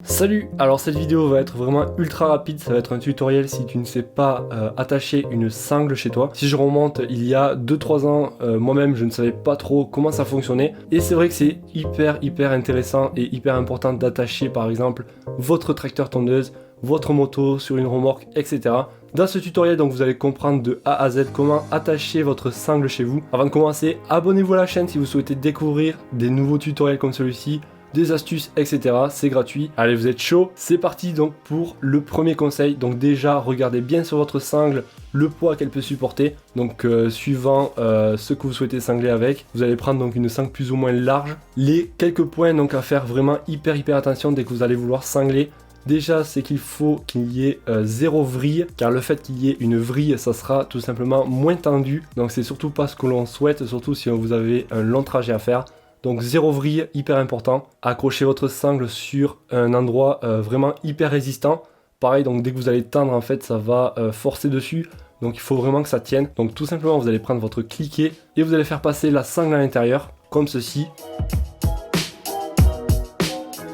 Salut, alors cette vidéo va être vraiment ultra rapide, ça va être un tutoriel si tu ne sais pas attacher une sangle chez toi. Si je remonte il y a 2-3 ans, moi-même je ne savais pas trop comment ça fonctionnait. Et c'est vrai que c'est hyper intéressant et hyper important d'attacher par exemple votre tracteur tondeuse, votre moto sur une remorque, etc. Dans ce tutoriel donc vous allez comprendre de A à Z comment attacher votre sangle chez vous. Avant de commencer, abonnez-vous à la chaîne si vous souhaitez découvrir des nouveaux tutoriels comme celui-ci, des astuces, etc. C'est gratuit. Allez, vous êtes chaud? C'est parti donc pour le premier conseil. Donc déjà, regardez bien sur votre sangle le poids qu'elle peut supporter. Donc suivant ce que vous souhaitez sangler avec, vous allez prendre donc une sangle plus ou moins large. Les quelques points donc à faire vraiment hyper attention dès que vous allez vouloir sangler. Déjà, c'est qu'il faut qu'il y ait zéro vrille, car le fait qu'il y ait une vrille, ça sera tout simplement moins tendu. Donc c'est surtout pas ce que l'on souhaite, surtout si vous avez un long trajet à faire. Donc zéro vrille, hyper important. Accrochez votre sangle sur un endroit vraiment hyper résistant. Pareil, donc dès que vous allez tendre, en fait, ça va forcer dessus. Donc il faut vraiment que ça tienne. Donc tout simplement, vous allez prendre votre cliquet et vous allez faire passer la sangle à l'intérieur, comme ceci.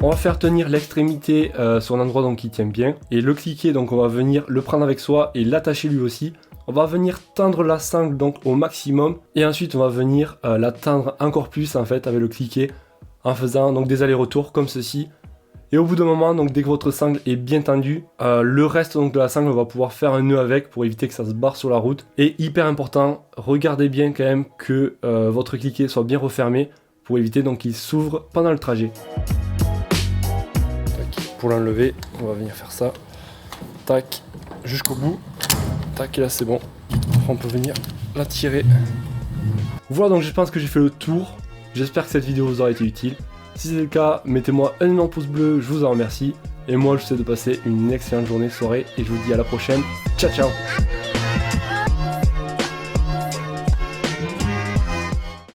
On va faire tenir l'extrémité sur un endroit donc qui tient bien. Et le cliquet, donc on va venir le prendre avec soi et l'attacher lui aussi. On va venir tendre la sangle donc au maximum et ensuite on va venir la tendre encore plus en fait avec le cliquet en faisant donc des allers-retours comme ceci. Et au bout d'un moment, donc dès que votre sangle est bien tendue, le reste donc de la sangle on va pouvoir faire un nœud avec pour éviter que ça se barre sur la route. Et hyper important, regardez bien quand même que votre cliquet soit bien refermé pour éviter donc qu'il s'ouvre pendant le trajet. Tac. Pour l'enlever, on va venir faire ça. Tac, jusqu'au bout. Tac, et là c'est bon, on peut venir la tirer. Voilà, donc je pense que j'ai fait le tour. J'espère que cette vidéo vous aura été utile. Si c'est le cas, mettez-moi un énorme pouce bleu, je vous en remercie. Et moi je vous souhaite de passer une excellente journée, soirée, et je vous dis à la prochaine. Ciao ciao.